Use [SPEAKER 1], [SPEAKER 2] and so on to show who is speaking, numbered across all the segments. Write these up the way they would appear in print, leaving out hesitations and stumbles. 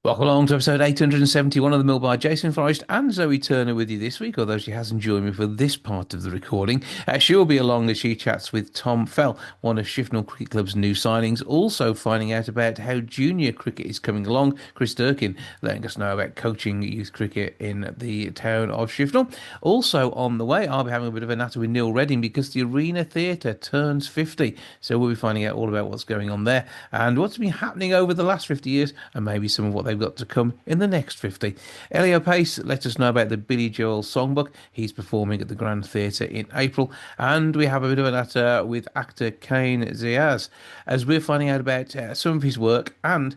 [SPEAKER 1] Welcome along to episode 871 of the Mill by Jason Forrest and Zoe Turner with you this week, although she hasn't joined me for this part of the recording. She'll be along as she chats with Tom Fell, one of Shifnal Cricket Club's new signings, also finding out about how junior cricket is coming along. Chris Dirkin letting us know about coaching youth cricket in the town of Shifnal. Also on the way, I'll be having a bit of a natter with Neil Redding because the Arena Theatre turns 50, so we'll be finding out all about what's going on there and what's been happening over the last 50 years and maybe some of what they've got to come in the next 50. Elio Pace let us know about the Billy Joel Songbook. He's performing at the Grand Theatre in April. And we have a bit of a natter with actor Kaine Zajaz as we're finding out about some of his work and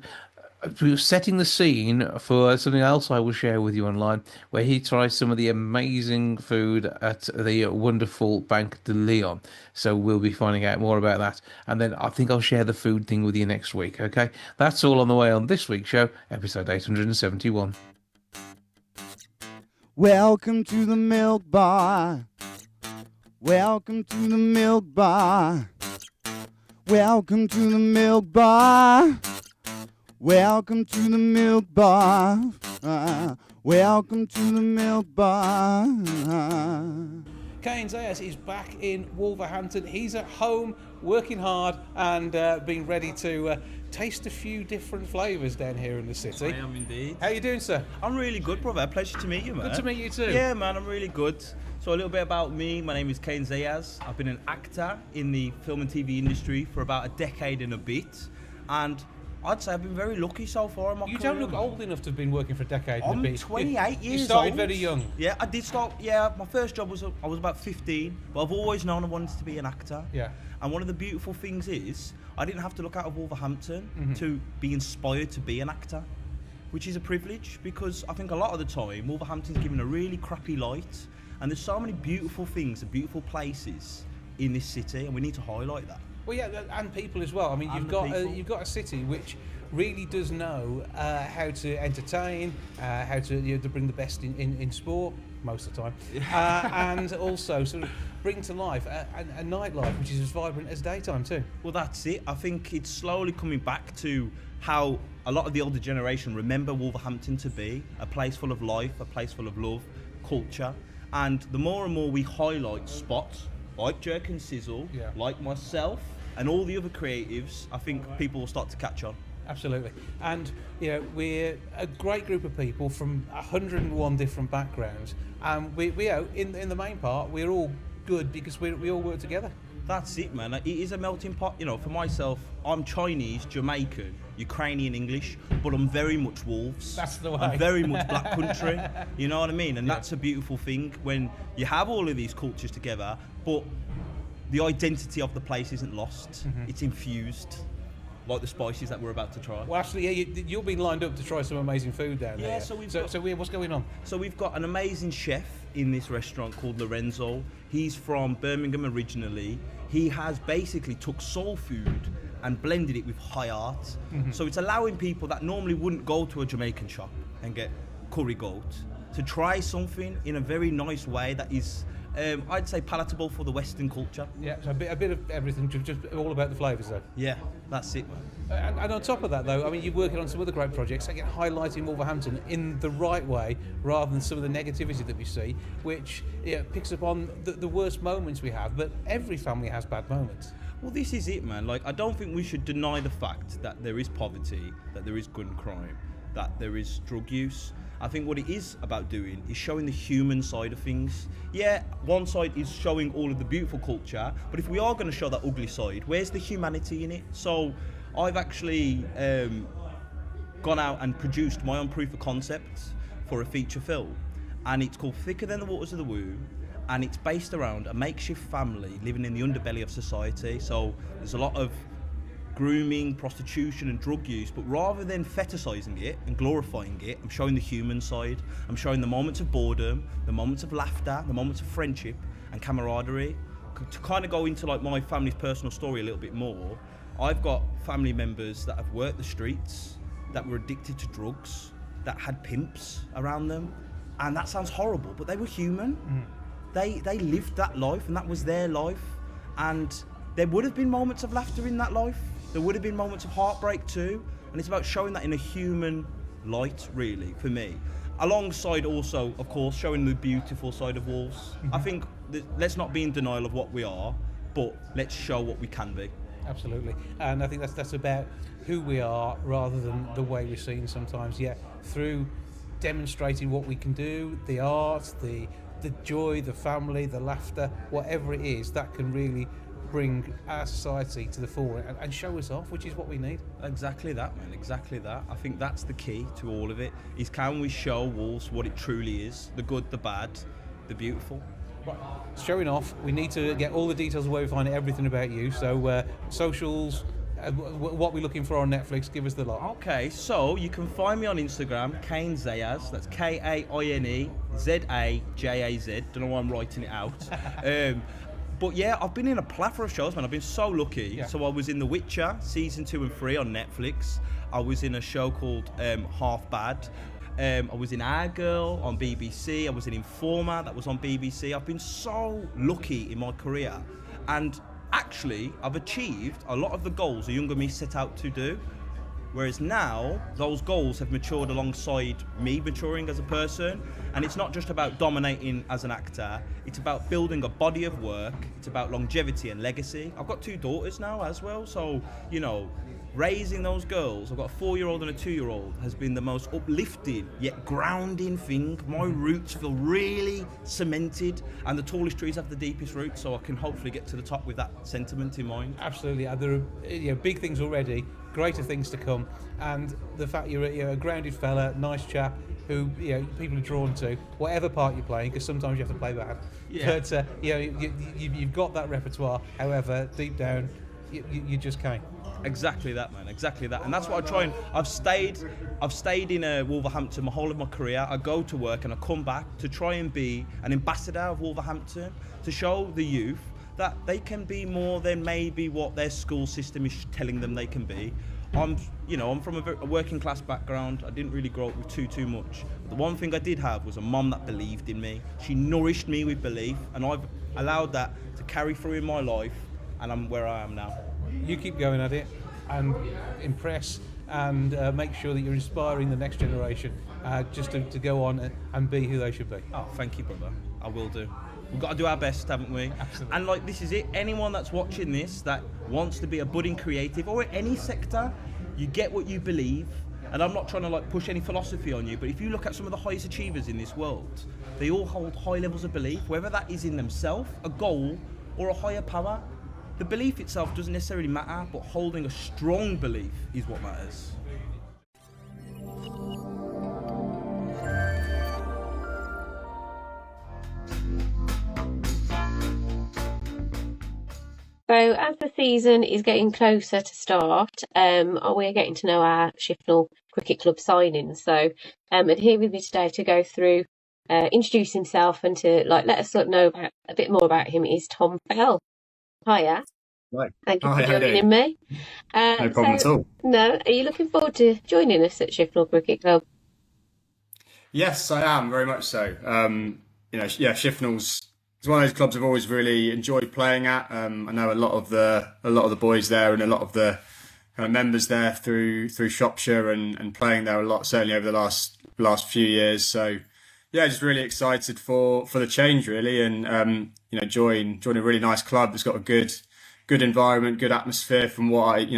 [SPEAKER 1] we're setting the scene for something else I will share with you online, where he tries some of the amazing food at the wonderful Bank de Leon. So we'll be finding out more about that. And then I think I'll share the food thing with you next week, okay? That's all on the way on this week's show, episode 871.
[SPEAKER 2] Welcome to the milk bar. Welcome to the milk bar. Welcome to the milk bar. Welcome to the milk bar. Welcome to the milk bar.
[SPEAKER 1] Kane Zaz is back in Wolverhampton. He's at home, working hard and being ready to taste a few different flavours down here in the city.
[SPEAKER 3] I am indeed.
[SPEAKER 1] How you doing, sir?
[SPEAKER 3] I'm really good, brother. Pleasure to meet you, man.
[SPEAKER 1] Good to meet you too.
[SPEAKER 3] Yeah, man, I'm really good. So a little bit about me. My name is Kane Zajaz. I've been an actor in the film and TV industry for about a decade and a bit. And I'd say I've been very lucky so far in my career.
[SPEAKER 1] You don't look old enough to have been working for a decade.
[SPEAKER 3] I'm
[SPEAKER 1] and a bit.
[SPEAKER 3] 28 years old.
[SPEAKER 1] You started very young.
[SPEAKER 3] Yeah, I did start. Yeah, my first job was I was about 15, but I've always known I wanted to be an actor.
[SPEAKER 1] Yeah.
[SPEAKER 3] And one of the beautiful things is I didn't have to look out of Wolverhampton to be inspired to be an actor, which is a privilege because I think a lot of the time Wolverhampton's given a really crappy light, and there's so many beautiful things and beautiful places in this city, and we need to highlight that.
[SPEAKER 1] Well, yeah, and people as well. I mean, you've got a city which really does know how to entertain, how to to bring the best in sport most of the time, and also sort of bring to life a nightlife which is as vibrant as daytime too.
[SPEAKER 3] Well, that's it. I think it's slowly coming back to how a lot of the older generation remember Wolverhampton to be a place full of life, a place full of love, culture, and the more and more we highlight spots like Dirkin Sizzle, like myself, and all the other creatives, I think people will start to catch on.
[SPEAKER 1] Absolutely. And, we're a great group of people from 101 different backgrounds. And we in the main part, we're all good because we all work together.
[SPEAKER 3] That's it, man. It is a melting pot. For myself, I'm Chinese, Jamaican, Ukrainian, English, but I'm very much Wolves.
[SPEAKER 1] That's the way.
[SPEAKER 3] I'm very much Black Country. You know what I mean? And that's a beautiful thing when you have all of these cultures together, but the identity of the place isn't lost. It's infused, like the spices that we're about to try.
[SPEAKER 1] Well, actually, yeah, you've been lined up to try some amazing food down there.
[SPEAKER 3] Yeah, so
[SPEAKER 1] what's going on?
[SPEAKER 3] So we've got an amazing chef in this restaurant called Lorenzo. He's from Birmingham originally. He has basically took soul food and blended it with high art. So it's allowing people that normally wouldn't go to a Jamaican shop and get curry goat to try something in a very nice way that is, I'd say, palatable for the Western culture.
[SPEAKER 1] Yeah, so a bit of everything, just all about the flavours though.
[SPEAKER 3] Yeah, that's it.
[SPEAKER 1] And on top of that, though, I mean, you're working on some other great projects, again, highlighting Wolverhampton in the right way, rather than some of the negativity that we see, which picks up on the worst moments we have. But every family has bad moments.
[SPEAKER 3] Well, this is it, man. Like, I don't think we should deny the fact that there is poverty, that there is gun crime, that there is drug use. I think what it is about doing is showing the human side of things. Yeah, one side is showing all of the beautiful culture, but if we are going to show that ugly side, where's the humanity in it? So I've actually gone out and produced my own proof of concept for a feature film, and it's called Thicker Than the Waters of the Womb, and it's based around a makeshift family living in the underbelly of society. So there's a lot of grooming, prostitution and drug use, but rather than fetishizing it and glorifying it, I'm showing the human side. I'm showing the moments of boredom, the moments of laughter, the moments of friendship and camaraderie. To kind of go into like my family's personal story a little bit more, I've got family members that have worked the streets, that were addicted to drugs, that had pimps around them, and that sounds horrible, but they were human. They lived that life, and that was their life, and there would have been moments of laughter in that life. There would have been moments of heartbreak too, and it's about showing that in a human light, really, for me. Alongside also, of course, showing the beautiful side of Wolves. I think let's not be in denial of what we are, but let's show what we can be.
[SPEAKER 4] Absolutely, and I think that's about who we are rather than the way we're seen sometimes. Yeah, through demonstrating what we can do, the art, the joy, the family, the laughter, whatever it is, that can really bring our society to the fore and show us off, which is what we need.
[SPEAKER 3] Exactly that, man. Exactly that. I think that's the key to all of it. Is can we show Wolves what it truly is? The good, the bad, the beautiful.
[SPEAKER 4] Right. Showing off, we need to get all the details of where we find everything about you. So socials, what we're looking for on Netflix, give us the lot.
[SPEAKER 3] Okay, so you can find me on Instagram, Kane Zajaz. That's Kainezajaz. Don't know why I'm writing it out. But yeah, I've been in a plethora of shows, man. I've been so lucky.
[SPEAKER 4] Yeah.
[SPEAKER 3] So I was in The Witcher season 2 and 3 on Netflix. I was in a show called Half Bad. I was in Our Girl on BBC. I was in Informer, that was on BBC. I've been so lucky in my career. And actually, I've achieved a lot of the goals a younger me set out to do. Whereas now, those goals have matured alongside me maturing as a person. And it's not just about dominating as an actor, it's about building a body of work, it's about longevity and legacy. I've got 2 daughters now as well, so, you know, raising those girls, I've got a 4-year-old and a 2-year-old, has been the most uplifting yet grounding thing. My roots feel really cemented, and the tallest trees have the deepest roots, so I can hopefully get to the top with that sentiment in mind.
[SPEAKER 4] Absolutely, there are big things already, greater things to come, and the fact you're a grounded fella, nice chap, who people are drawn to, whatever part you're playing, because sometimes you have to play bad.
[SPEAKER 3] Yeah.
[SPEAKER 4] But you've got that repertoire. However, deep down, you just can't.
[SPEAKER 3] Exactly that, man. Exactly that, and that's what I try and. I've stayed in Wolverhampton my whole of my career. I go to work and I come back to try and be an ambassador of Wolverhampton, to show the youth that they can be more than maybe what their school system is telling them they can be. I'm from a working class background. I didn't really grow up with too much. But the one thing I did have was a mum that believed in me. She nourished me with belief, and I've allowed that to carry through in my life, and I'm where I am now.
[SPEAKER 4] You keep going at it and impress and make sure that you're inspiring the next generation just to go on and be who they should be.
[SPEAKER 3] Oh, thank you, brother. I will do. We've got to do our best, haven't we?
[SPEAKER 4] Absolutely.
[SPEAKER 3] And this is it. Anyone that's watching this that wants to be a budding creative or in any sector, you get what you believe. And I'm not trying to push any philosophy on you, but if you look at some of the highest achievers in this world, they all hold high levels of belief, whether that is in themselves, a goal, or a higher power. The belief itself doesn't necessarily matter, but holding a strong belief is what matters.
[SPEAKER 5] So as the season is getting closer to start, we're getting to know our Shifnal Cricket Club signings. So and here with me today to go through, introduce himself and to let us know a bit more about him is Tom Fell. Hiya.
[SPEAKER 6] Right.
[SPEAKER 5] Thank you
[SPEAKER 6] Hi,
[SPEAKER 5] for
[SPEAKER 6] how you
[SPEAKER 5] joining me.
[SPEAKER 6] No problem at all.
[SPEAKER 5] No, are you looking forward to joining us at Shifnal Cricket Club?
[SPEAKER 6] Yes, I am, very much so. Shifnal's it's one of those clubs I've always really enjoyed playing at. I know a lot of the boys there and a lot of the kind of members there through Shropshire and playing there a lot, certainly over the last few years. So yeah, just really excited for the change really, and join a really nice club that's got a good environment, good atmosphere from what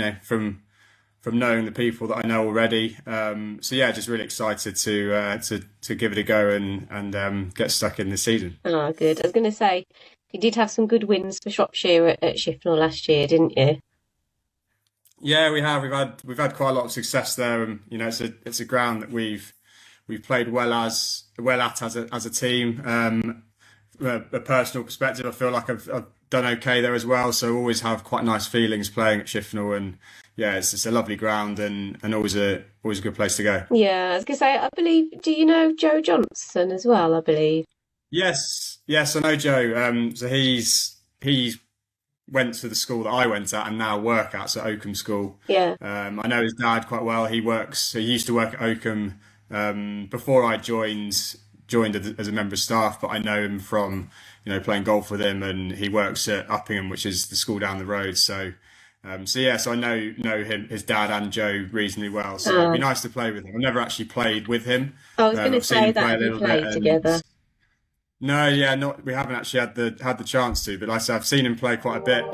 [SPEAKER 6] from knowing the people that I know already. So yeah, just really excited to give it a go and get stuck in this season.
[SPEAKER 5] Oh, good. I was going to say, you did have some good wins for Shropshire at Shifnal last year, didn't you?
[SPEAKER 6] Yeah, we have. We've had quite a lot of success there, and it's a ground that we've played well at as a team. From a personal perspective, I feel like I've done okay there as well. So always have quite nice feelings playing at Shifnal, and yeah, it's a lovely ground and always a good place to go.
[SPEAKER 5] Yeah, I was going to say, I believe, do you know Joe Johnson as well, I believe?
[SPEAKER 6] Yes, I know Joe. So he's went to the school that I went at and now work at, so Oakham School.
[SPEAKER 5] Yeah.
[SPEAKER 6] I know his dad quite well. He used to work at Oakham before I joined as a member of staff, but I know him from playing golf with him, and he works at Uppingham, which is the school down the road. So So I know him, his dad and Joe reasonably well. So it'd be nice to play with him. I've never actually played with him.
[SPEAKER 5] I was going to
[SPEAKER 6] I've seen
[SPEAKER 5] say
[SPEAKER 6] him play
[SPEAKER 5] that
[SPEAKER 6] a
[SPEAKER 5] you
[SPEAKER 6] little bit,
[SPEAKER 5] played
[SPEAKER 6] and
[SPEAKER 5] together.
[SPEAKER 6] no, yeah, not we haven't actually had the chance to. But like I said, I've seen him play quite a bit.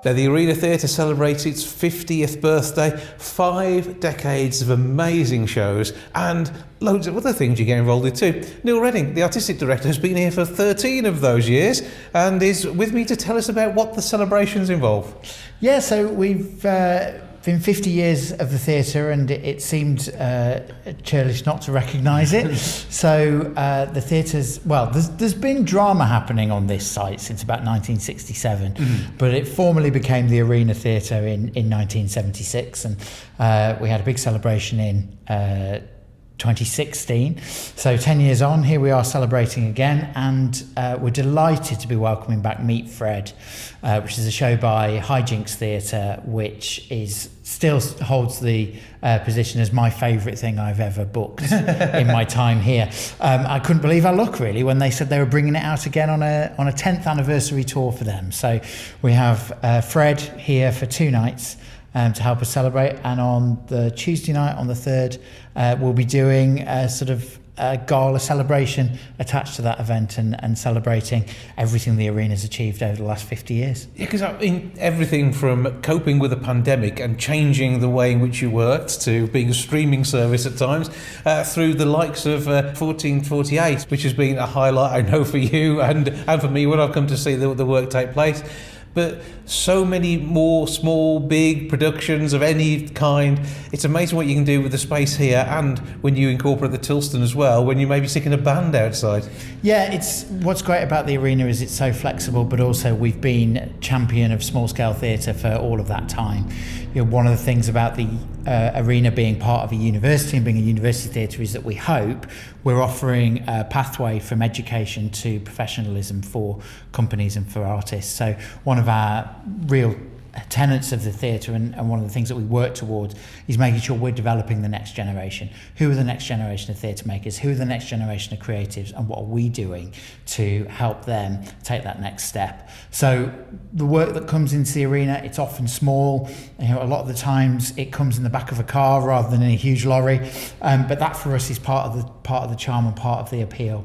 [SPEAKER 4] Now, the Arena Theatre celebrates its 50th birthday, 5 decades of amazing shows, and loads of other things you get involved with too. Neil Redding, the artistic director, has been here for 13 of those years and is with me to tell us about what the celebrations involve.
[SPEAKER 7] Yeah, so we've been 50 years of the theatre, and it seemed churlish not to recognise it. So the theatre's, there's been drama happening on this site since about 1967, but it formally became the Arena Theatre in 1976, and we had a big celebration in 2016. So 10 years on, here we are celebrating again, and we're delighted to be welcoming back Meet Fred, which is a show by Hijinks Theatre, which still holds the position as my favourite thing I've ever booked in my time here. I couldn't believe our luck, really, when they said they were bringing it out again on a 10th anniversary tour for them. So we have Fred here for 2 nights to help us celebrate, and on the Tuesday night, on the 3rd, we'll be doing a sort of a gala celebration attached to that event, and celebrating everything the arena's achieved over the last 50 years.
[SPEAKER 4] Yeah, because everything from coping with a pandemic and changing the way in which you worked to being a streaming service at times, through the likes of 1448, which has been a highlight, I know, for you and for me when I've come to see the work take place. But so many more small, big productions of any kind. It's amazing what you can do with the space here, and when you incorporate the Tilston as well, when you may be sticking a band outside.
[SPEAKER 7] Yeah, it's what's great about the arena is it's so flexible, but also we've been champion of small-scale theatre for all of that time. You know, one of the things about the arena being part of a university and being a university theatre is that we hope we're offering a pathway from education to professionalism for companies and for artists. So one of our real tenets of the theatre, and one of the things that we work towards, is making sure we're developing the next generation. Who are the next generation of theatre makers? Who are the next generation of creatives? And what are we doing to help them take that next step? So the work that comes into the arena, it's often small. You know, a lot of the times it comes in the back of a car rather than in a huge lorry. But that for us is part of the charm and part of the appeal.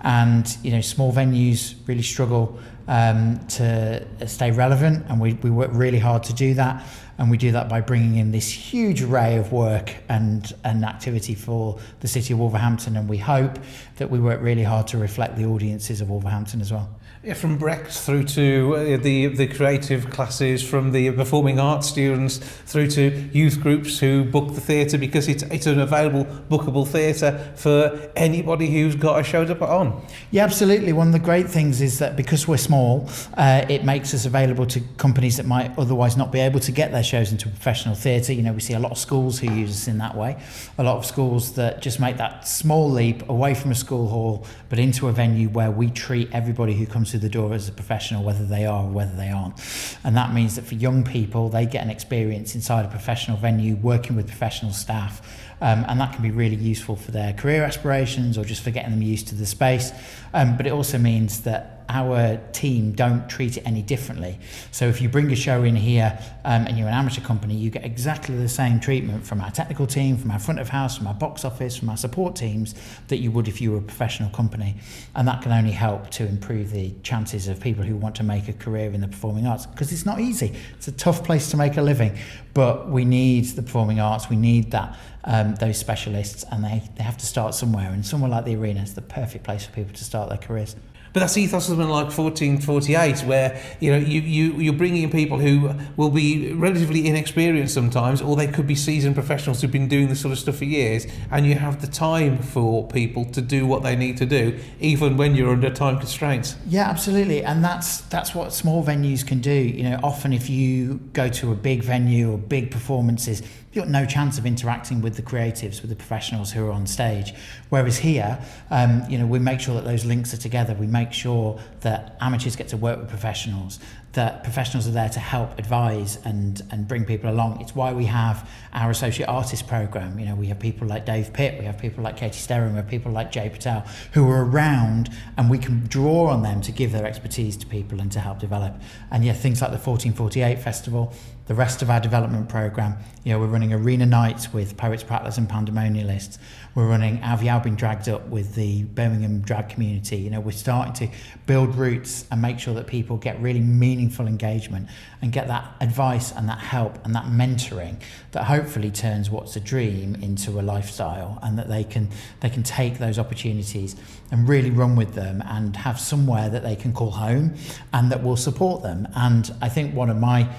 [SPEAKER 7] And you know, small venues really struggle to stay relevant, and we work really hard to do that, and we do that by bringing in this huge array of work and activity for the city of Wolverhampton, and we hope that we work really hard to reflect the audiences of Wolverhampton as well.
[SPEAKER 4] Yeah, from Brecht through to the creative classes, from the performing arts students through to youth groups who book the theatre because it's an available bookable theatre for anybody who's got a show to put on.
[SPEAKER 7] Yeah, absolutely. One of the great things is that because we're small, it makes us available to companies that might otherwise not be able to get their shows into a professional theatre. You know, we see a lot of schools who use us in that way. A lot of schools that just make that small leap away from a school hall but into a venue where we treat everybody who comes through the door as a professional, whether they are or whether they aren't. And that means that for young people, they get an experience inside a professional venue working with professional staff, and that can be really useful for their career aspirations or just for getting them used to the space. But it also means that our team don't treat it any differently. So if you bring a show in here and you're an amateur company, you get exactly the same treatment from our technical team, from our front of house, from our box office, from our support teams that you would if you were a professional company. And that can only help to improve the chances of people who want to make a career in the performing arts, because it's not easy. It's a tough place to make a living, but we need the performing arts, we need that those specialists, and they have to start somewhere, and somewhere like the arena is the perfect place for people to start their careers.
[SPEAKER 4] But that's the ethos of something like 1448, where you know you're bringing in people who will be relatively inexperienced sometimes, or they could be seasoned professionals who've been doing this sort of stuff for years, and you have the time for people to do what they need to do, even when you're under time constraints.
[SPEAKER 7] Yeah, absolutely, and that's what small venues can do. You know, often if you go to a big venue or big performances, you've got no chance of interacting with the creatives, with the professionals who are on stage. Whereas here, we make sure that those links are together. We make sure that amateurs get to work with professionals, that professionals are there to help advise and bring people along. It's why we have our associate artist program. We have people like Dave Pitt, we have people like Katie Sterling, we have people like Jay Patel who are around, and we can draw on them to give their expertise to people and to help develop. And things like the 1448 Festival, the rest of our development program. We're running arena nights with poets, prattlers and pandemonialists. We're running Our Vial Being Dragged Up with the Birmingham drag community. We're starting to build routes and make sure that people get really meaningful engagement and get that advice and that help and that mentoring that hopefully turns what's a dream into a lifestyle, and that they can take those opportunities and really run with them and have somewhere that they can call home and that will support them. And I think one of my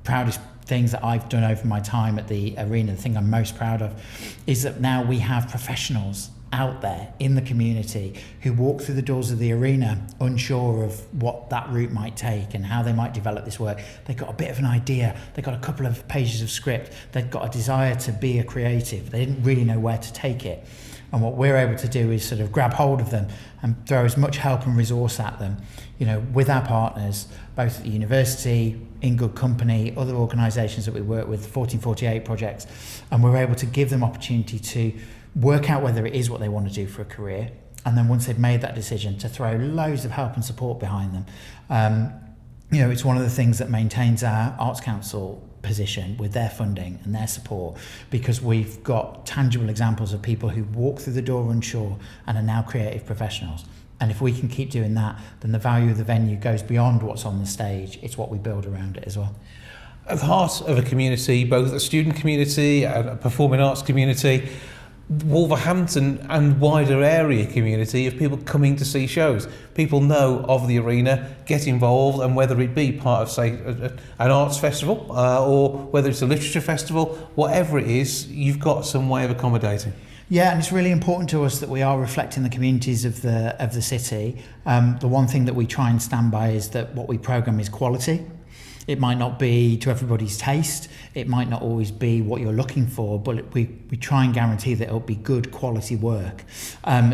[SPEAKER 7] proudest things that I've done over my time at the arena, the thing I'm most proud of, is that now we have professionals out there in the community who walk through the doors of the arena unsure of what that route might take and how they might develop this work. They've got a bit of an idea, they've got a couple of pages of script, they've got a desire to be a creative, they didn't really know where to take it. And what we're able to do is sort of grab hold of them and throw as much help and resource at them, with our partners, both at the university, in good company, other organisations that we work with, 1448 projects, and we're able to give them opportunity to work out whether it is what they want to do for a career, and then once they've made that decision, to throw loads of help and support behind them. It's one of the things that maintains our Arts Council position with their funding and their support, because we've got tangible examples of people who walk through the door unsure and are now creative professionals. And if we can keep doing that, then the value of the venue goes beyond what's on the stage. It's what we build around it as well.
[SPEAKER 4] At the heart of a community, both a student community and a performing arts community, Wolverhampton and wider area community of people coming to see shows. People know of the arena, get involved, and whether it be part of, say, an arts festival or whether it's a literature festival, whatever it is, you've got some way of accommodating.
[SPEAKER 7] Yeah, and it's really important to us that we are reflecting the communities of the city. The one thing that we try and stand by is that what we programme is quality. It might not be to everybody's taste, it might not always be what you're looking for, but we try and guarantee that it'll be good quality work.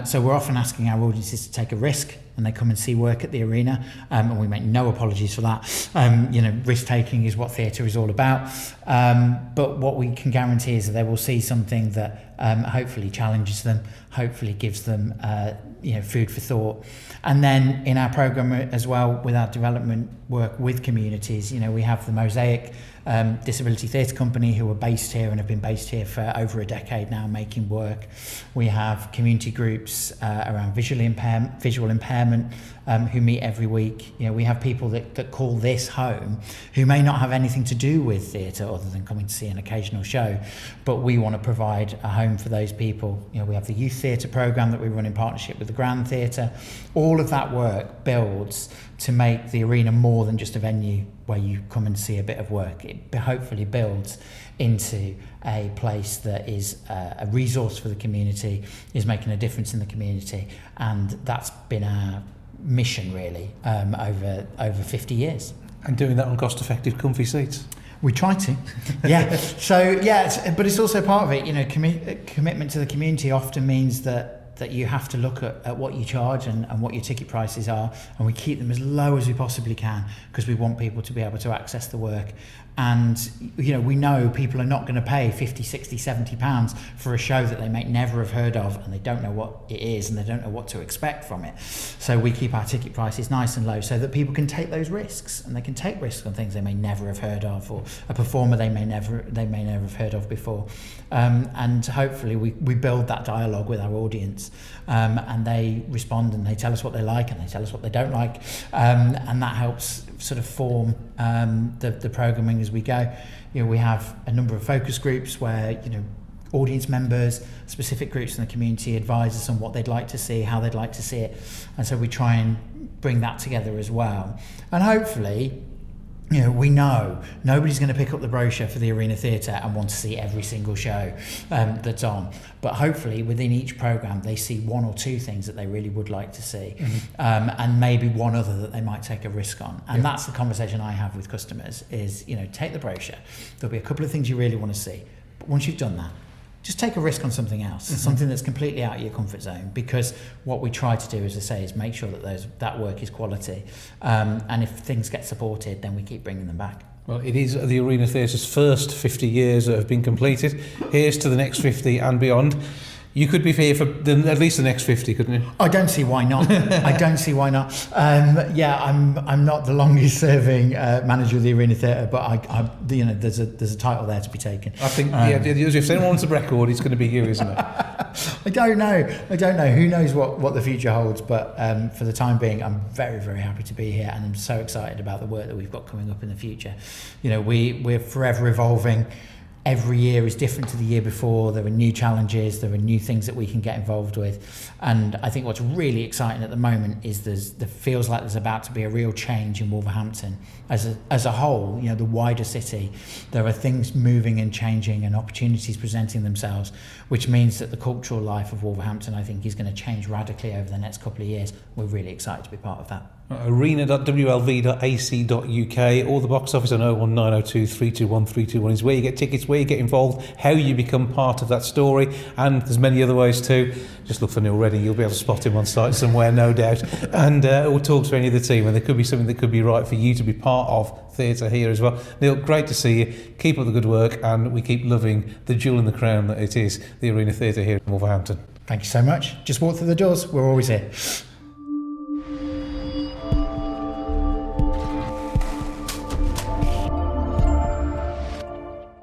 [SPEAKER 7] So we're often asking our audiences to take a risk and they come and see work at the arena, and we make no apologies for that. Risk-taking is what theatre is all about. But what we can guarantee is that they will see something that hopefully challenges them, hopefully gives them food for thought. And then in our programme as well, with our development work with communities, we have the Mosaic Disability Theatre Company who are based here and have been based here for over a decade now, making work. We have community groups around visual impairment who meet every week. We have people that call this home who may not have anything to do with theatre other than coming to see an occasional show, but we want to provide a home for those people. We have the youth theatre programme that we run in partnership with the Grand Theatre. All of that work builds to make the arena more than just a venue where you come and see a bit of work. It hopefully builds into a place that is a resource for the community, is making a difference in the community, and that's been our mission really over 50 years.
[SPEAKER 4] And doing that on cost-effective, comfy seats.
[SPEAKER 7] We try to, yeah. So yeah, but it's also part of it. Commitment to the community often means that you have to look at what you charge and what your ticket prices are, and we keep them as low as we possibly can because we want people to be able to access the work. And we know people are not going to pay 50, 60, 70 pounds for a show that they may never have heard of, and they don't know what it is and they don't know what to expect from it. So we keep our ticket prices nice and low so that people can take those risks, and they can take risks on things they may never have heard of, or a performer they may never have heard of before. And hopefully we build that dialogue with our audience, and they respond and they tell us what they like and they tell us what they don't like, and that helps sort of form the programming as we go. We have a number of focus groups where audience members, specific groups in the community advise us on what they'd like to see, how they'd like to see it, and so we try and bring that together as well. And hopefully we know nobody's going to pick up the brochure for the Arena Theatre and want to see every single show that's on. But hopefully within each programme they see one or two things that they really would like to see, and maybe one other that they might take a risk on. And that's the conversation I have with customers is, take the brochure. There'll be a couple of things you really want to see. But once you've done that, just take a risk on something else, something that's completely out of your comfort zone, because what we try to do, as I say, is make sure that that work is quality. And if things get supported, then we keep bringing them back.
[SPEAKER 4] Well, it is the Arena Theatre's first 50 years that have been completed. Here's to the next 50 and beyond. You could be here for at least the next 50, couldn't you?
[SPEAKER 7] I don't see why not. I don't see why not. I'm not the longest serving manager of the Arena Theatre, but there's a title there to be taken.
[SPEAKER 4] I think if anyone wants a record, it's going to be you, isn't it?
[SPEAKER 7] I don't know. Who knows what the future holds? But for the time being, I'm very, very happy to be here, and I'm so excited about the work that we've got coming up in the future. We're forever evolving. Every year is different to the year before. There are new challenges, there are new things that we can get involved with. And I think what's really exciting at the moment is there feels like there's about to be a real change in Wolverhampton as a whole, the wider city. There are things moving and changing and opportunities presenting themselves, which means that the cultural life of Wolverhampton, I think, is going to change radically over the next couple of years. We're really excited to be part of that.
[SPEAKER 4] Arena.wlv.ac.uk or the box office on 01902 321 321 is where you get tickets, where you get involved, how you become part of that story, and there's many other ways too. Just look for Neil Redding, you'll be able to spot him on site somewhere, no doubt, and or talk to any of the team, and there could be something that could be right for you to be part of theatre here as well. Neil, great to see you, keep up the good work, and we keep loving the jewel in the crown that it is the Arena Theatre here in Wolverhampton.
[SPEAKER 7] Thank you so much. Just walk through the doors, we're always here.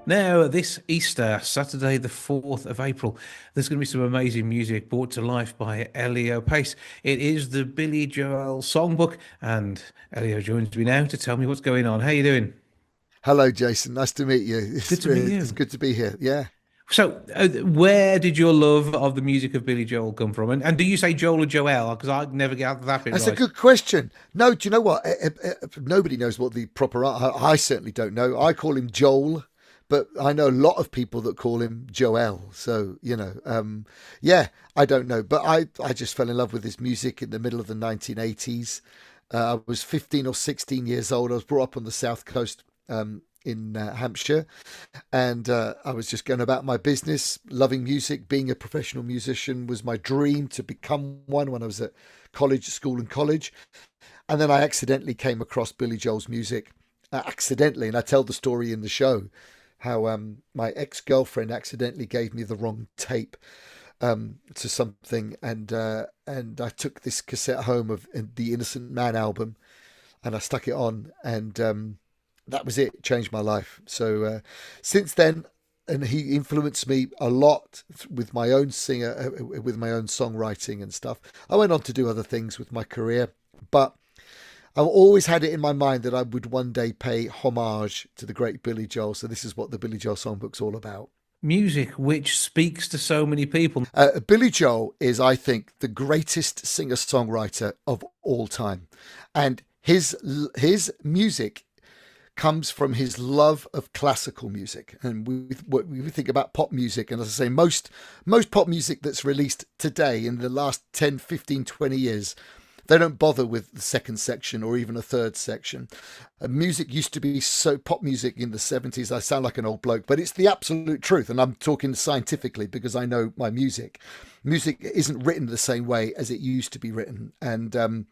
[SPEAKER 1] Now, this Easter, Saturday the 4th of April, there's going to be some amazing music brought to life by Elio Pace. It is the Billy Joel Songbook, and Elio joins me now to tell me what's going on. How you doing?
[SPEAKER 8] Hello, Jason. Nice to meet you.
[SPEAKER 1] Good to meet you.
[SPEAKER 8] It's good to be here, yeah.
[SPEAKER 1] So, where did your love of the music of Billy Joel come from? And do you say Joel or Joel? Because I never get that bit
[SPEAKER 8] That's
[SPEAKER 1] right.
[SPEAKER 8] a good question. No, do you know what? Nobody knows what the proper... I certainly don't know. I call him Joel. But I know a lot of people that call him Joel. So, I don't know. But I just fell in love with his music in the middle of the 1980s. I was 15 or 16 years old. I was brought up on the south coast in Hampshire. And I was just going about my business, loving music. Being a professional musician was my dream to become one when I was at school and college. And then I accidentally came across Billy Joel's music. Accidentally. And I tell the story in the show. How my ex-girlfriend accidentally gave me the wrong tape to something, and I took this cassette home of the Innocent Man album, and I stuck it on, and that was it. Changed my life. So since then, and he influenced me a lot with my own with my own songwriting and stuff. I went on to do other things with my career, but I've always had it in my mind that I would one day pay homage to the great Billy Joel. So this is what the Billy Joel Songbook's all about.
[SPEAKER 1] Music which speaks to so many people.
[SPEAKER 8] Billy Joel is, I think, the greatest singer-songwriter of all time. And his music comes from his love of classical music. And we think about pop music, and as I say, most pop music that's released today in the last 10, 15, 20 years, they don't bother with the second section or even a third section. Music used to be so pop music in the 70s. I sound like an old bloke, but it's the absolute truth. And I'm talking scientifically because I know my music. Music isn't written the same way as it used to be written. And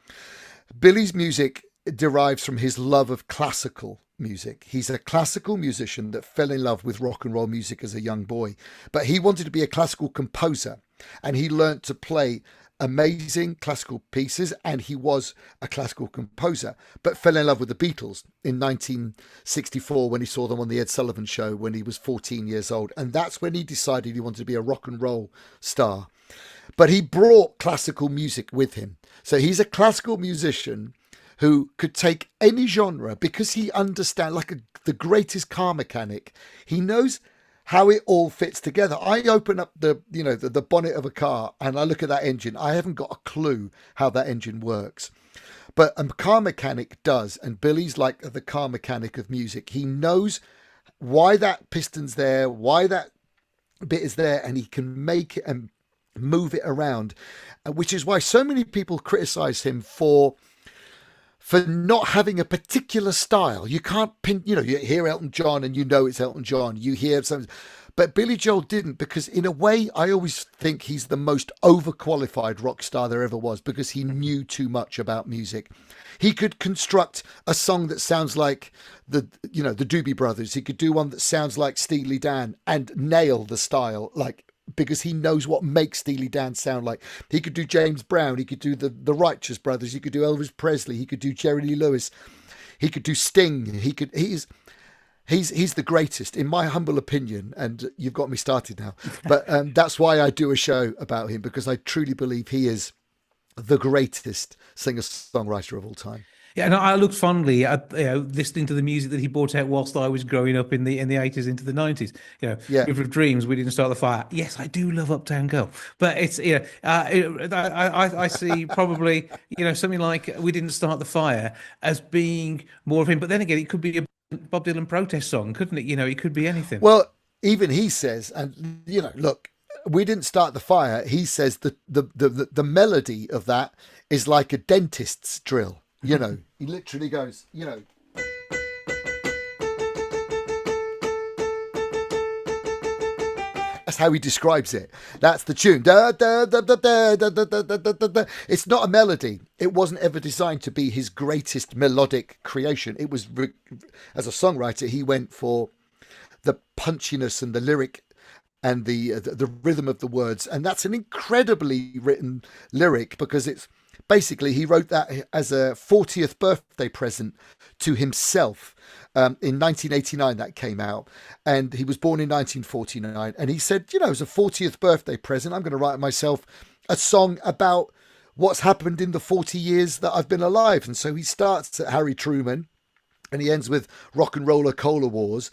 [SPEAKER 8] Billy's music derives from his love of classical music. He's a classical musician that fell in love with rock and roll music as a young boy, but he wanted to be a classical composer, and he learnt to play amazing classical pieces, and he was a classical composer, but fell in love with the Beatles in 1964 when he saw them on the Ed Sullivan Show when he was 14 years old. And that's when he decided he wanted to be a rock and roll star. But he brought classical music with him. So he's a classical musician who could take any genre because he understands, the greatest car mechanic. He knows how it all fits together. I open up the bonnet of a car and I look at that engine. I haven't got a clue how that engine works. But a car mechanic does, and Billy's like the car mechanic of music. He knows why that piston's there, why that bit is there, and he can make it and move it around, which is why so many people criticize him for not having a particular style. You can't pin, you hear Elton John and it's Elton John. You hear something, but Billy Joel didn't, because in a way, I always think he's the most overqualified rock star there ever was, because he knew too much about music. He could construct a song that sounds like the Doobie Brothers. He could do one that sounds like Steely Dan and nail the style, because he knows what makes Steely Dan sound like. He could do James Brown. He could do the Righteous Brothers. He could do Elvis Presley. He could do Jerry Lee Lewis. He could do Sting. He's the greatest, in my humble opinion. And you've got me started now. But that's why I do a show about him, because I truly believe he is the greatest singer-songwriter of all time.
[SPEAKER 1] Yeah, and I looked fondly at listening to the music that he brought out whilst I was growing up in the 80s into the 90s. River of Dreams, We Didn't Start the Fire. Yes, I do love Uptown Girl, but it's I see probably something like We Didn't Start the Fire as being more of him. But then again, it could be a Bob Dylan protest song, couldn't it? It could be anything.
[SPEAKER 8] Well, even he says, and look, We Didn't Start the Fire. He says the melody of that is like a dentist's drill. He literally goes, That's how he describes it. That's the tune. Da, da, da, da, da, da, da, da, da, da. It's not a melody. It wasn't ever designed to be his greatest melodic creation. It was, as a songwriter, he went for the punchiness and the lyric and the rhythm of the words. And that's an incredibly written lyric, because it's basically, he wrote that as a 40th birthday present to himself. In 1989, that came out, and he was born in 1949. And he said, as a 40th birthday present, I'm going to write myself a song about what's happened in the 40 years that I've been alive. And so he starts at Harry Truman, and he ends with Rock and Roller Cola Wars.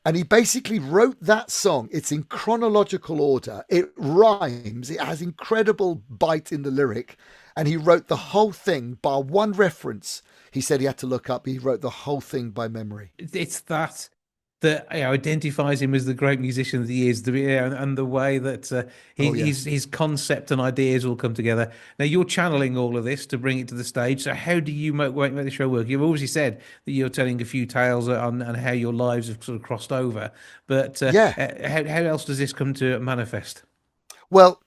[SPEAKER 8] And he basically wrote that song. It's in chronological order. It rhymes. It has incredible bite in the lyric. And he wrote the whole thing by one reference. He said he had to look up. He wrote the whole thing by memory.
[SPEAKER 1] It's that identifies him as the great musician that he is, and the way that his concept and ideas all come together. Now, you're channeling all of this to bring it to the stage. So how do you make the show work? You've obviously said that you're telling a few tales on how your lives have sort of crossed over. But how else does this come to manifest?
[SPEAKER 8] Well,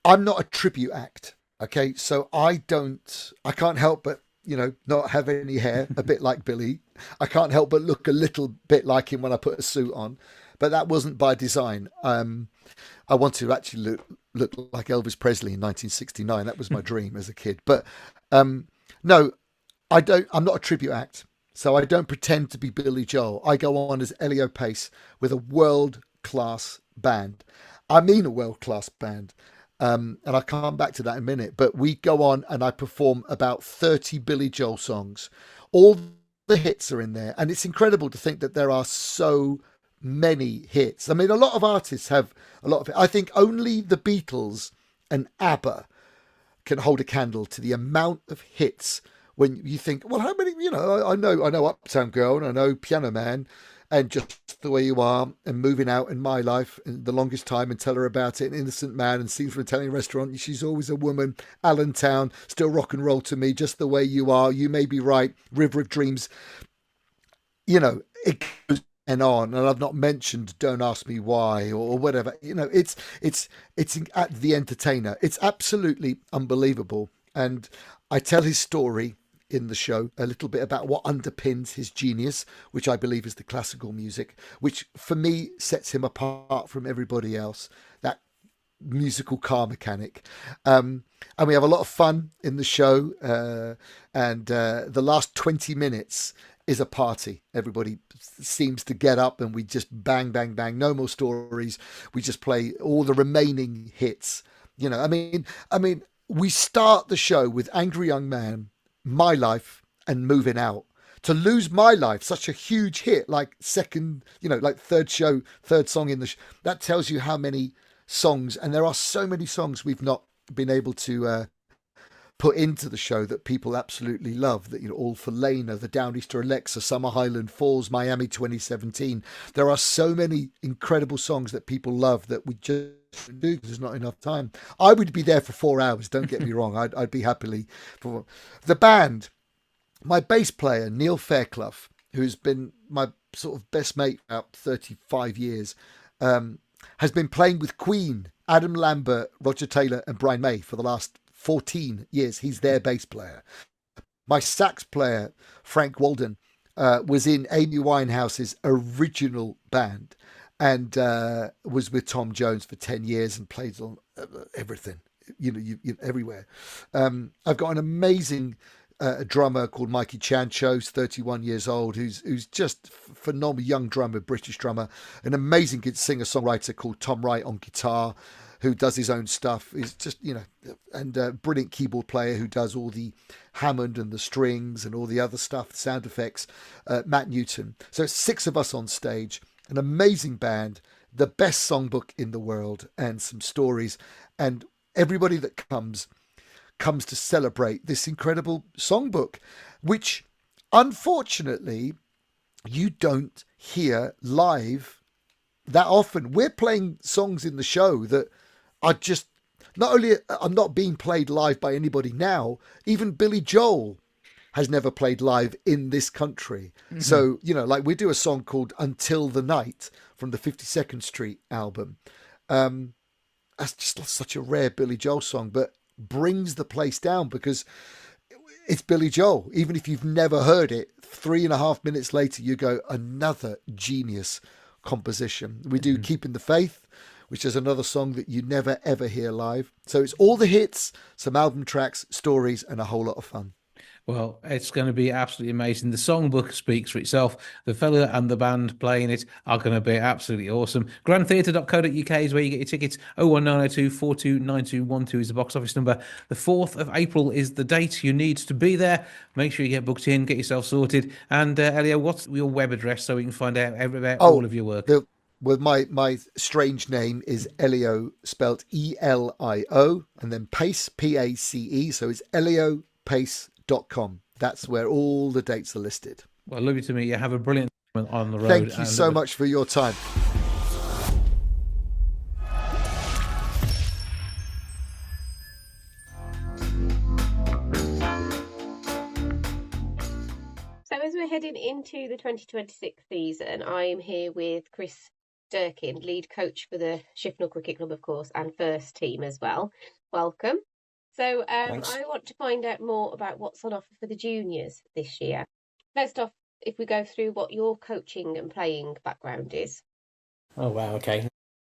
[SPEAKER 8] I'm not a tribute act. Okay, so I can't help but not have any hair, a bit like Billy. I can't help but look a little bit like him when I put a suit on, but that wasn't by design. I want to actually look like Elvis Presley in 1969. That was my dream as a kid. But no, I don't. I'm not a tribute act, so I don't pretend to be Billy Joel. I go on as Elio Pace with a world-class band. I mean, a world-class band. And I'll come back to that in a minute. But we go on and I perform about 30 Billy Joel songs. All the hits are in there. And it's incredible to think that there are so many hits. I mean, a lot of artists have a lot of it. I think only the Beatles and ABBA can hold a candle to the amount of hits. When you think, well, how many, I know Uptown Girl, and I know Piano Man, and Just the Way You Are, and Moving Out, in My Life, and The Longest Time, and Tell Her About It, and Innocent Man, and Scenes from an Italian Restaurant, She's Always a Woman, Allentown, Still Rock and Roll to Me, Just the Way You Are, You May Be Right, River of Dreams. It goes and on, and I've not mentioned Don't Ask Me Why or whatever. It's at The Entertainer. It's absolutely unbelievable, and I tell his story in the show, a little bit about what underpins his genius, which I believe is the classical music, which for me sets him apart from everybody else, that musical car mechanic. And we have a lot of fun in the show, and the last 20 minutes is a party. Everybody seems to get up and we just bang, bang, bang, no more stories. We just play all the remaining hits. I mean, we start the show with Angry Young Man, My Life, and Moving Out. To lose My Life, such a huge hit, like second, like third song in the that tells you how many songs, and there are so many songs we've not been able to put into the show that people absolutely love. That, you know, All for Lena, the Downeaster Alexa, Summer Highland Falls, Miami 2017. There are so many incredible songs that people love that we just do because there's not enough time. I would be there for 4 hours. Don't get me wrong. I'd be happily for the band. My bass player Neil Fairclough, who's been my sort of best mate for about 35 years, has been playing with Queen, Adam Lambert, Roger Taylor, and Brian May for the last 14 years. He's their bass player. My sax player, Frank Walden, was in Amy Winehouse's original band and was with Tom Jones for 10 years and played on everything, everywhere. I've got an amazing drummer called Mikey Chancho, 31 years old, who's just phenomenal young drummer, British drummer, an amazing singer-songwriter called Tom Wright on guitar, who does his own stuff. He's just, and a brilliant keyboard player who does all the Hammond and the strings and all the other stuff, the sound effects, Matt Newton. So it's 6 of us on stage, an amazing band, the best songbook in the world, and some stories. And everybody that comes to celebrate this incredible songbook, which unfortunately you don't hear live that often. We're playing songs in the show that are just not only are not being played live by anybody now, even Billy Joel has never played live in this country. Mm-hmm. So, like we do a song called Until the Night from the 52nd Street album. That's just such a rare Billy Joel song, but brings the place down because it's Billy Joel. Even if you've never heard it, 3.5 minutes later, you go, another genius composition. We do Keeping the Faith, which is another song that you never ever hear live. So it's all the hits, some album tracks, stories, and a whole lot of fun.
[SPEAKER 1] Well, it's going to be absolutely amazing. The songbook speaks for itself. The fella and the band playing it are going to be absolutely awesome. grandtheatre.co.uk is where you get your tickets. 01902 429212 is the box office number. The 4th of April is the date you need to be there. Make sure you get booked in, get yourself sorted. And Elio, what's your web address so we can find out about all of your work?
[SPEAKER 8] My strange name is Elio, spelled ELIO, and then Pace, PACE. So it's ElioPace.com. That's where all the dates are listed.
[SPEAKER 1] Well, lovely to meet you. Have a brilliant time on the road.
[SPEAKER 8] Thank you so much for your time.
[SPEAKER 5] So as we're heading into the 2026 season, I'm here with Chris Dirkin, lead coach for the Shifnal Cricket Club, of course, and first team as well. Welcome. So I want to find out more about what's on offer for the juniors this year. First off, if we go through what your coaching and playing background is.
[SPEAKER 9] Oh, wow, okay.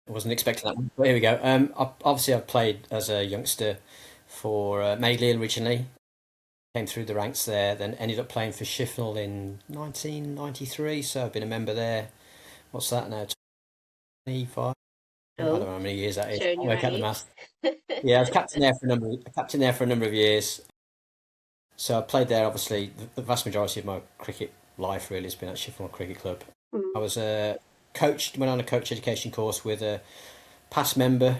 [SPEAKER 9] I wasn't expecting that one. But here we go. Obviously, I've played as a youngster for Maidley originally. Came through the ranks there, then ended up playing for Shifnal in 1993. So I've been a member there. What's that now? 25? I don't know how many years that is. I'll work out the math. Yeah, I was captain there for a number of years. So I played there. Obviously, the vast majority of my cricket life really has been at Shifnal Cricket Club. I was went on a coach education course with a past member,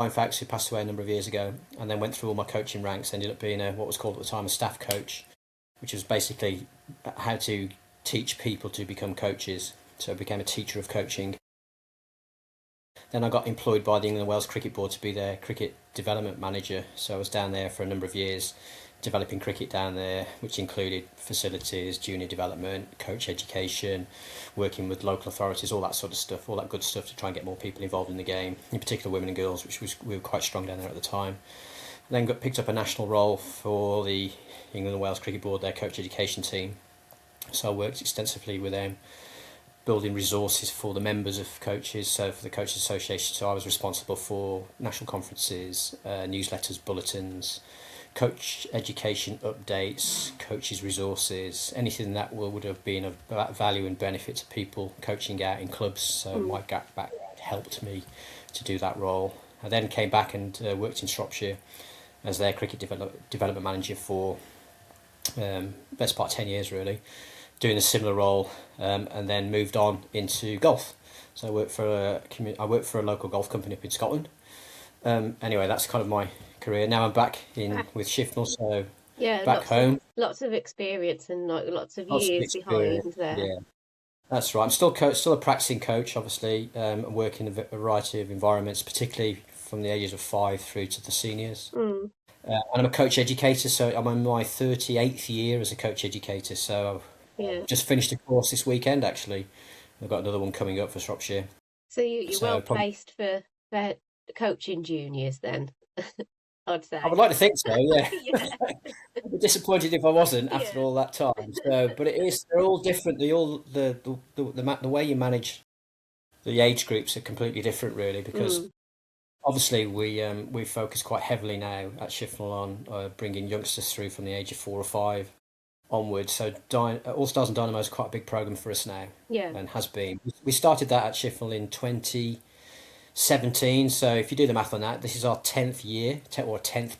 [SPEAKER 9] in fact, who passed away a number of years ago, and then went through all my coaching ranks. Ended up being what was called at the time a staff coach, which was basically how to teach people to become coaches. So I became a teacher of coaching. Then I got employed by the England and Wales Cricket Board to be their cricket development manager. So I was down there for a number of years, developing cricket down there, which included facilities, junior development, coach education, working with local authorities, all that sort of stuff, all that good stuff to try and get more people involved in the game, in particular women and girls, we were quite strong down there at the time. Then got picked up a national role for the England and Wales Cricket Board, their coach education team. So I worked extensively with them, building resources for the members of coaches, so for the Coaches Association. So I was responsible for national conferences, newsletters, bulletins, coach education updates, coaches resources, anything that would have been of value and benefit to people coaching out in clubs. So my background helped me to do that role. I then came back and worked in Shropshire as their cricket development manager for best part of 10 years really, doing a similar role, and then moved on into golf. So I worked for a local golf company up in Scotland. Anyway, that's kind of my career. Now I'm back in with Shifnal, so
[SPEAKER 5] Yeah,
[SPEAKER 9] back home.
[SPEAKER 5] Lots of experience and like lots of
[SPEAKER 9] Lots of
[SPEAKER 5] years
[SPEAKER 9] experience.
[SPEAKER 5] behind there.
[SPEAKER 9] Yeah, that's right. I'm still still a practicing coach, obviously, and work in a variety of environments, particularly from the ages of 5 through to the seniors.
[SPEAKER 5] Mm.
[SPEAKER 9] And I'm a coach educator, so I'm in my 38th year as a coach educator. So
[SPEAKER 5] Yeah.
[SPEAKER 9] I've just finished a course this weekend, actually. I've got another one coming up for Shropshire.
[SPEAKER 5] So you're
[SPEAKER 9] So
[SPEAKER 5] well
[SPEAKER 9] probably,
[SPEAKER 5] placed for coaching juniors then, I'd say.
[SPEAKER 9] I would like to think so, yeah.
[SPEAKER 5] Yeah.
[SPEAKER 9] I'd be disappointed if I wasn't after
[SPEAKER 5] Yeah.
[SPEAKER 9] all that time. So, but it is, they're all different. The way you manage the age groups are completely different, really, because obviously we focus quite heavily now at Shifnal on bringing youngsters through from the age of 4 or 5 onwards. So All Stars and Dynamo is quite a big program for us now,
[SPEAKER 5] Yeah.
[SPEAKER 9] and has been. We started that at Shifnal in 2017. So if you do the math on that, this is our 10th year, or 10th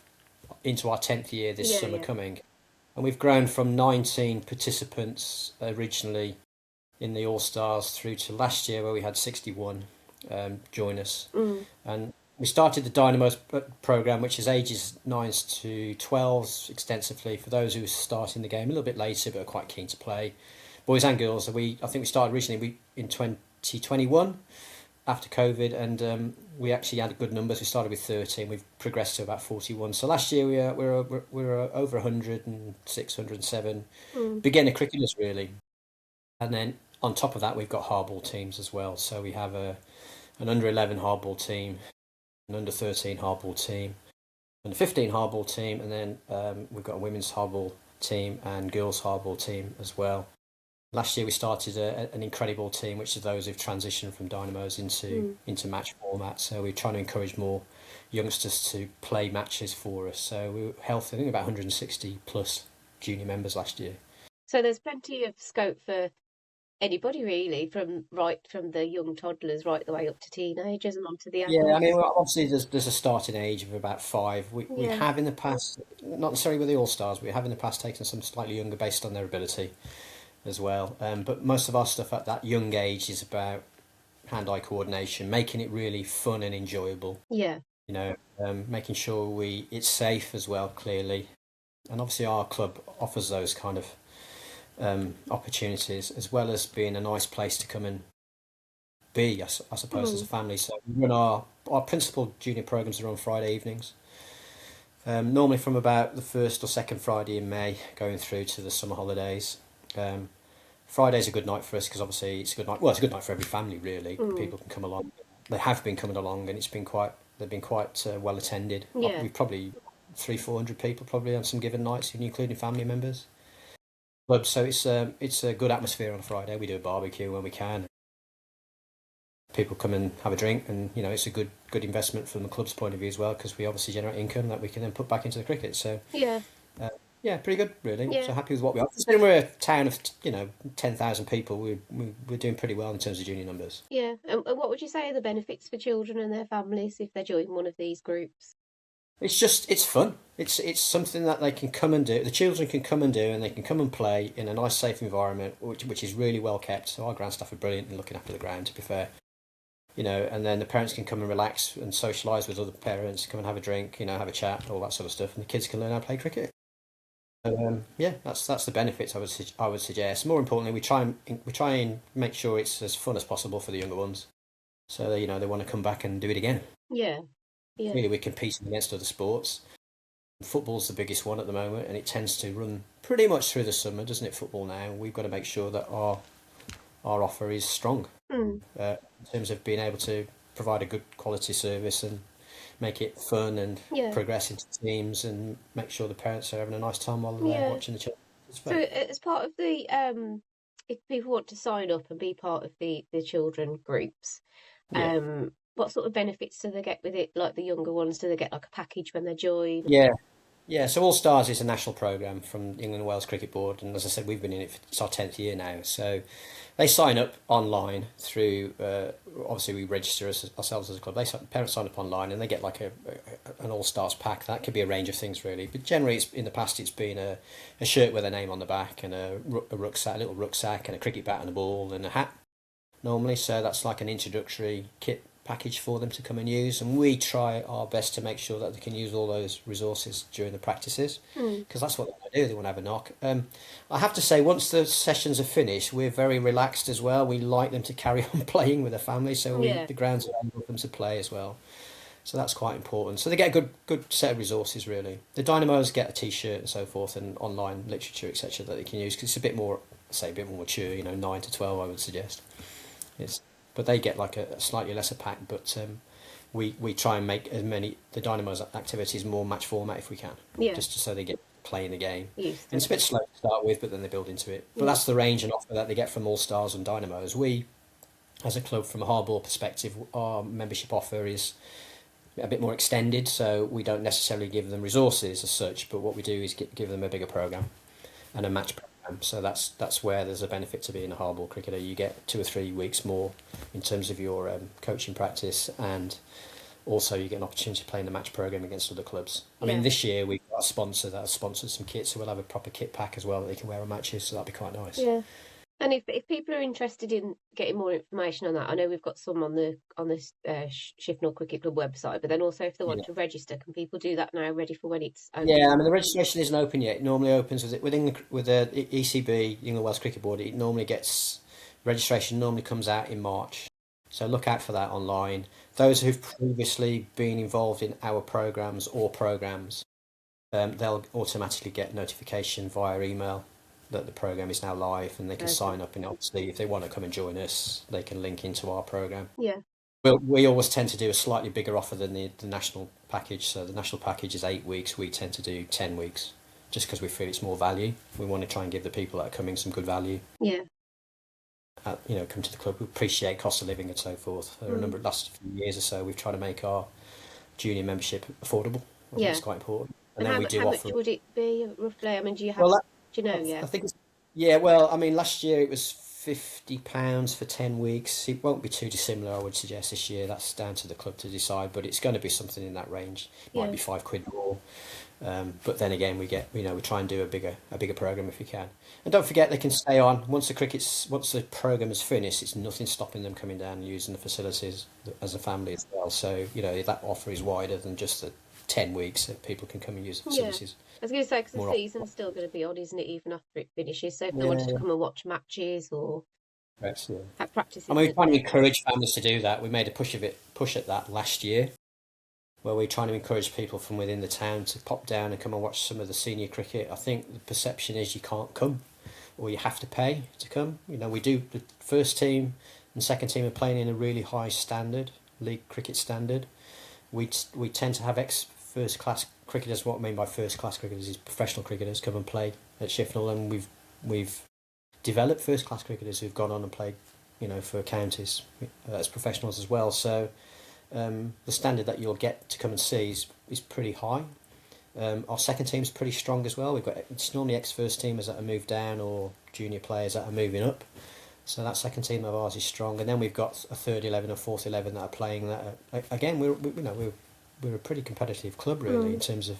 [SPEAKER 9] into our 10th year this summer coming, and we've grown from 19 participants originally in the All Stars through to last year where we had 61 join us. And we started the Dynamos program, which is ages 9s to 12s extensively for those who are starting the game a little bit later but are quite keen to play, boys and girls. I think we started originally in 2021 after COVID, and we actually had good numbers. We started with 30 and we've progressed to about 41. So last year we were over 100 and 607 beginner cricketers, really. And then on top of that, we've got hardball teams as well. So we have an under 11 hardball team, an under 13 hardball team, under 15 hardball team, and then we've got a women's hardball team and girls hardball team as well. Last year we started an incredible team, which is those who've transitioned from Dynamos into match format. So we're trying to encourage more youngsters to play matches for us. So we were healthy, I think about 160 plus junior members last year.
[SPEAKER 5] So there's plenty of scope for anybody really, from the young toddlers right the way up to teenagers and onto the adults.
[SPEAKER 9] Yeah, I mean, obviously there's a starting age of about 5. We have in the past, not necessarily with the All Stars, we have in the past taken some slightly younger based on their ability as well. But most of our stuff at that young age is about hand-eye coordination, making it really fun and enjoyable.
[SPEAKER 5] Yeah.
[SPEAKER 9] You know, making sure it's safe as well, clearly. And obviously our club offers those kind of opportunities, as well as being a nice place to come and be, I suppose, as a family. So we run our principal junior programs are on Friday evenings, normally from about the first or second Friday in May going through to the summer holidays. Friday's a good night for us because obviously it's a good night. Well, it's a good night for every family, really. People can come along. They have been coming along, and they've been quite well attended.
[SPEAKER 5] Yeah.
[SPEAKER 9] We've probably 300-400 people probably on some given nights, including family members. Club, so it's a good atmosphere on a Friday. We do a barbecue when we can. People come and have a drink, and it's a good investment from the club's point of view as well, because we obviously generate income that we can then put back into the cricket. So yeah, pretty good really.
[SPEAKER 5] Yeah.
[SPEAKER 9] So happy with what we are. Considering we're a town of 10,000 people, we're doing pretty well in terms of junior numbers.
[SPEAKER 5] Yeah, and what would you say are the benefits for children and their families if they join one of these groups?
[SPEAKER 9] It's fun. It's something that they can come and do. The children can come and do, and they can come and play in a nice, safe environment, which is really well kept. So our ground staff are brilliant in looking after the ground, to be fair. And then the parents can come and relax and socialise with other parents, come and have a drink, have a chat, all that sort of stuff, and the kids can learn how to play cricket. So yeah, that's the benefits I would suggest. More importantly, we try and make sure it's as fun as possible for the younger ones, so they want to come back and do it again.
[SPEAKER 5] Yeah. Yeah.
[SPEAKER 9] Really, we're competing against other sports. Football's the biggest one at the moment, and it tends to run pretty much through the summer, doesn't it? Football now, we've got to make sure that our offer is strong in terms of being able to provide a good quality service and make it fun and progress into teams and make sure the parents are having a nice time while they're watching the children.
[SPEAKER 5] So as part of the if people want to sign up and be part of the children groups, what sort of benefits do they get with it? Like the younger ones, do they get like a package when they join?
[SPEAKER 9] Yeah. So All Stars is a national programme from the England and Wales Cricket Board, and as I said, we've been in it it's our 10th year now. So they sign up online through. Obviously, we register ourselves as a club. Parents sign up online, and they get like an All Stars pack. That could be a range of things, really. But generally, in the past, it's been a shirt with a name on the back, and a little rucksack, and a cricket bat and a ball and a hat. Normally, so that's like an introductory kit package for them to come and use, and we try our best to make sure that they can use all those resources during the practices, because that's what they want to do. They want to have a knock. I have to say, once the sessions are finished, we're very relaxed as well. We like them to carry on playing with their family, so the grounds are open for them to play as well. So that's quite important. So they get a good set of resources, really. The Dynamos get a T-shirt and so forth, and online literature, etc., that they can use, because it's a bit more mature, 9 to 12, I would suggest. But they get like a slightly lesser pack, but we try and make the Dynamos activities more match format if we can, just so they get playing the game. And it's a bit slow to start with, but then they build into it. But that's the range and offer that they get from All Stars and Dynamos. We, as a club, from a hardball perspective, our membership offer is a bit more extended, so we don't necessarily give them resources as such, but what we do is give them a bigger program and a match program. So that's where there's a benefit to being a hardball cricketer. You get 2 or 3 weeks more in terms of your coaching practice, and also you get an opportunity to play in the match program against other clubs. I mean, this year we've got a sponsor that has sponsored some kits, so we'll have a proper kit pack as well that they can wear on matches, so that'll be quite nice.
[SPEAKER 5] Yeah. And if people are interested in getting more information on that, I know we've got some on the Shifnal Cricket Club website, but then also if they want to register, can people do that now, ready for when it's open?
[SPEAKER 9] Yeah, I mean, the registration isn't open yet. It normally opens with the ECB, England Wales Cricket Board. It normally registration normally comes out in March, so look out for that online. Those who've previously been involved in our programs, they'll automatically get notification via email that the program is now live, and they can sign up, and obviously if they want to come and join us, they can link into our program.
[SPEAKER 5] Yeah.
[SPEAKER 9] Well, we always tend to do a slightly bigger offer than the national package. So the national package is 8 weeks. We tend to do 10 weeks, just because we feel it's more value. We want to try and give the people that are coming some good value.
[SPEAKER 5] Yeah.
[SPEAKER 9] Come to the club. We appreciate cost of living and so forth. For a number of last few years or so, we've tried to make our junior membership affordable. I think it's quite important. And then
[SPEAKER 5] how much would it be roughly? I mean, do you have? Do you know?
[SPEAKER 9] I think well, I mean, last year it was £50 for 10 weeks. It won't be too dissimilar, I would suggest, this year. That's down to the club to decide, but it's going to be something in that range. It might be £5 more. But then again, we try and do a bigger program if we can. And don't forget, they can stay on once the program is finished. It's nothing stopping them coming down and using the facilities as a family as well. So that offer is wider than just the 10 weeks that people can come and use the facilities.
[SPEAKER 5] I was going to say, because the season's still going to be on, isn't it, even after it finishes? So if they wanted to come and watch matches or have practices.
[SPEAKER 9] I mean, we're trying to encourage families to do that. We made a push at that last year, where we're trying to encourage people from within the town to pop down and come and watch some of the senior cricket. I think the perception is you can't come, or you have to pay to come. We do. The first team and second team are playing in a really high standard, league cricket standard. We tend to have first class cricketers. What I mean by first class cricketers is professional cricketers come and play at Shifnal, and we've developed first class cricketers who've gone on and played, for counties as professionals as well. So the standard that you'll get to come and see is pretty high. Our second team's pretty strong as well. It's normally ex-first teamers that are moved down, or junior players that are moving up. So that second team of ours is strong, and then we've got a third 11 or fourth 11 that are playing. That again, we're a pretty competitive club, really, in terms of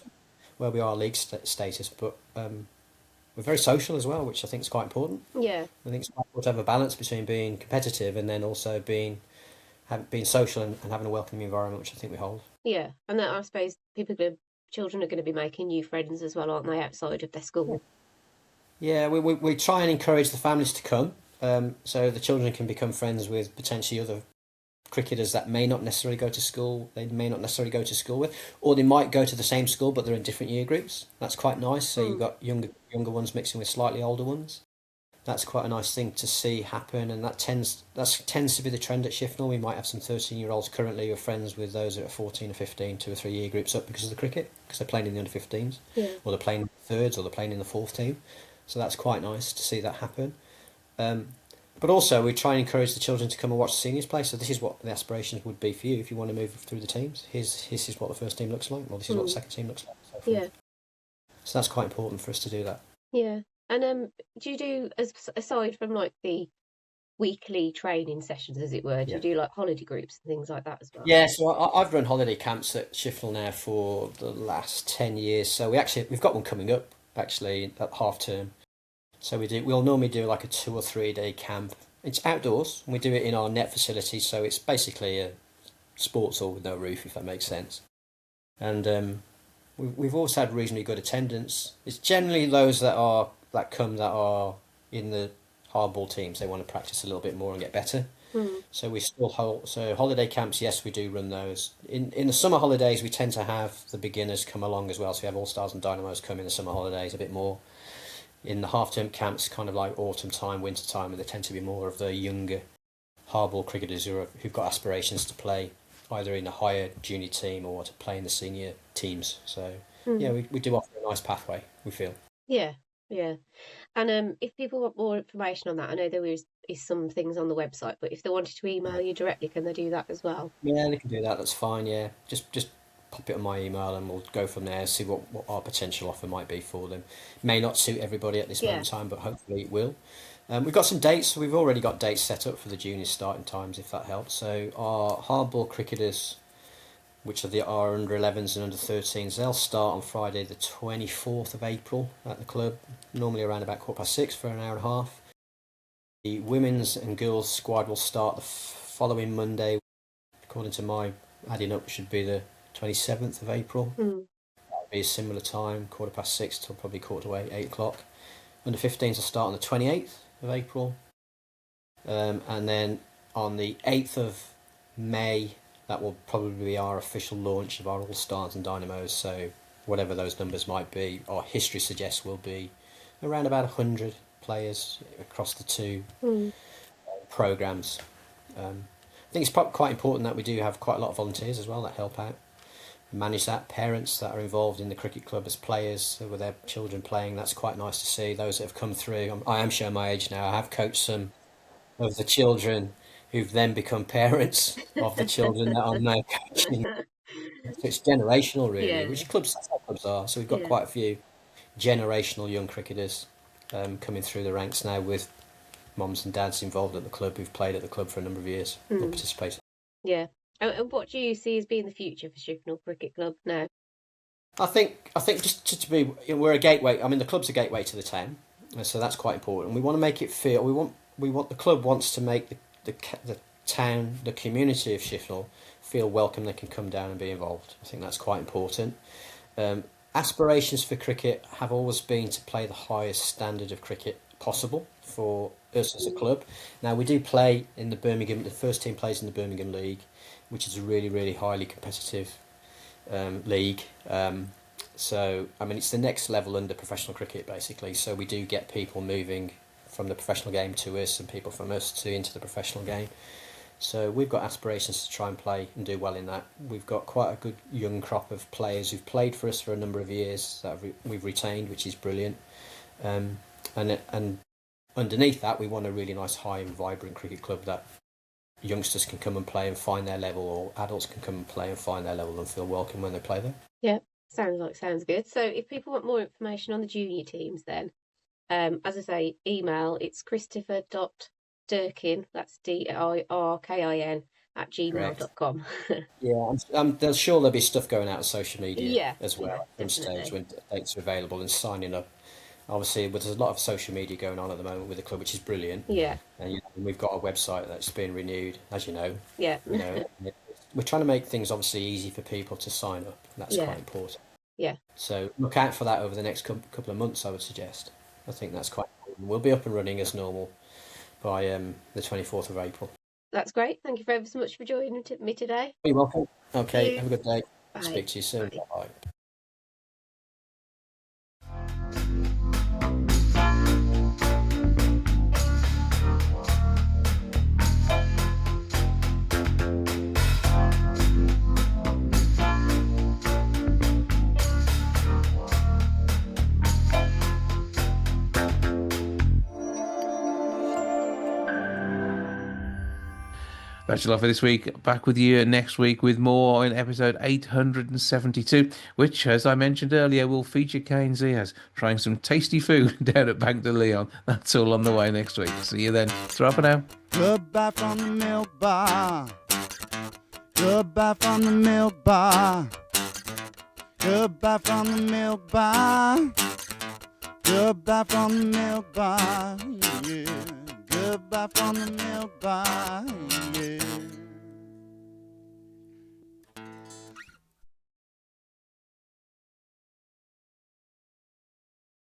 [SPEAKER 9] where we are league status. But we're very social as well, which I think is quite important.
[SPEAKER 5] Yeah,
[SPEAKER 9] I think it's quite important to have a balance between being competitive and then also being social and having a welcoming environment, which I think we hold.
[SPEAKER 5] Yeah, and I suppose children are going to be making new friends as well, aren't they, outside of their school?
[SPEAKER 9] Yeah, we try and encourage the families to come. So the children can become friends with potentially other cricketers that may not necessarily go to school. They may not necessarily go to school with, or they might go to the same school but they're in different year groups. That's quite nice. So you've got younger ones mixing with slightly older ones. That's quite a nice thing to see happen, and that tends to be the trend at Shifnal. We might have some 13-year-olds currently who are friends with those that are 14 or 15, 2 or 3 year groups up because of the cricket, because they're playing in the under-15s, or they're playing in the thirds, or they're playing in the fourth team. So that's quite nice to see that happen. But also, we try and encourage the children to come and watch the seniors play. So this is what the aspirations would be for you if you want to move through the teams. This is what the first team looks like, or this is what the second team looks like. So forth.
[SPEAKER 5] Yeah.
[SPEAKER 9] So that's quite important for us to do that.
[SPEAKER 5] Yeah. And do you do, aside from like the weekly training sessions, as it were, do you do like holiday groups and things like that as well?
[SPEAKER 9] Yeah, so I've run holiday camps at Shifnal now for the last 10 years. So we've got one coming up actually at half term. So we'll normally do like a 2 or 3 day camp. It's outdoors, and we do it in our net facility. So it's basically sports hall with no roof, if that makes sense. And we've always had reasonably good attendance. It's generally those that are in the hardball teams. They want to practice a little bit more and get better. So we still hold, so holiday camps, yes, we do run those. In the summer holidays, we tend to have the beginners come along as well. So we have All Stars and Dynamos come in the summer holidays a bit more. In the half-term camps, kind of like autumn time, winter time, and they tend to be more of the younger hardball cricketers who've got aspirations to play either in a higher junior team or to play in the senior teams. So yeah, we do offer a nice pathway, we feel.
[SPEAKER 5] Yeah. And if people want more information on that, I know there is some things on the website, but if they wanted to email you directly, can they do that as well?
[SPEAKER 9] Yeah, they can do that. That's fine. Yeah, just pop it on my email, and we'll go from there. See what our potential offer might be for them. May not suit everybody at this moment in time, but hopefully it will. We've got some dates. So we've already got dates set up for the juniors starting times, if that helps. So our hardball cricketers, which are our under 11s and under 13s, they'll start on Friday the 24th of April at the club, normally around about 6:15 for an hour and a half. The women's and girls squad will start the following Monday, according to my adding up, should be the 27th of April. That'll be a similar time, 6:15 till probably 7:45, 8 o'clock. Under 15s will start on the 28th of April. And then on the 8th of May, that will probably be our official launch of our All Stars and Dynamos. So whatever those numbers might be, our history suggests will be around about 100 players across the two programs. I think it's quite important that we do have quite a lot of volunteers as well that help out, manage that. Parents that are involved in the cricket club as players with their children playing, that's quite nice to see. Those that have come through, I am showing my age now. I have coached some of the children who've then become parents of the children that I'm now coaching. So it's generational, really, which that's how clubs are. So we've got quite a few generational young cricketers coming through the ranks now, with mums and dads involved at the club who've played at the club for a number of years or participated.
[SPEAKER 5] Yeah. And what do you see as being the future for Shifnal Cricket Club now?
[SPEAKER 9] I think just to be, we're a gateway. I mean, the club's a gateway to the town, so that's quite important. We want to make it feel. The club wants to make the town, the community of Shifnal, feel welcome. They can come down and be involved. I think that's quite important. Aspirations for cricket have always been to play the highest standard of cricket possible for us as a club. Now, we do play in the Birmingham. The first team plays in the Birmingham League, which is a really, really highly competitive league. So, I mean, it's the next level under professional cricket, basically. So we do get people moving from the professional game to us, and people from us into the professional game. So we've got aspirations to try and play and do well in that. We've got quite a good young crop of players who've played for us for a number of years that we've retained, which is brilliant. And underneath that, we want a really nice, high and vibrant cricket club that youngsters can come and play and find their level, or adults can come and play and find their level and feel welcome when they play there.
[SPEAKER 5] Yeah, sounds good. So if people want more information on the junior teams, then as I say, email, it's christopher.dirkin, that's DIRKIN @gmail.com.
[SPEAKER 9] Yeah, I'm sure there'll be stuff going out on social media as well at some
[SPEAKER 5] definitely.
[SPEAKER 9] stage when dates are available, and signing up. Obviously, there's a lot of social media going on at the moment with the club, which is brilliant. Yeah. And we've got a website that's been renewed, as you know.
[SPEAKER 5] Yeah.
[SPEAKER 9] We're trying to make things obviously easy for people to sign up. That's quite important.
[SPEAKER 5] Yeah.
[SPEAKER 9] So look out for that over the next couple of months, I would suggest. I think that's quite important. We'll be up and running as normal by the 24th of April.
[SPEAKER 5] That's great. Thank you very much for joining me today.
[SPEAKER 9] You're welcome. Okay, have a good day.
[SPEAKER 5] Bye.
[SPEAKER 9] Speak to you soon. Bye.
[SPEAKER 1] That's all for this week. Back with you next week with more in episode 872, which, as I mentioned earlier, will feature Kane Zajaz trying some tasty food down at Bank de Leon. That's all on the way next week. See you then. Ta-ra for now.
[SPEAKER 2] Goodbye from the milk bar. Goodbye from the milk bar. Goodbye from the milk bar. Goodbye from the milk bar. Yeah. Goodbye from the milk bar. Yeah.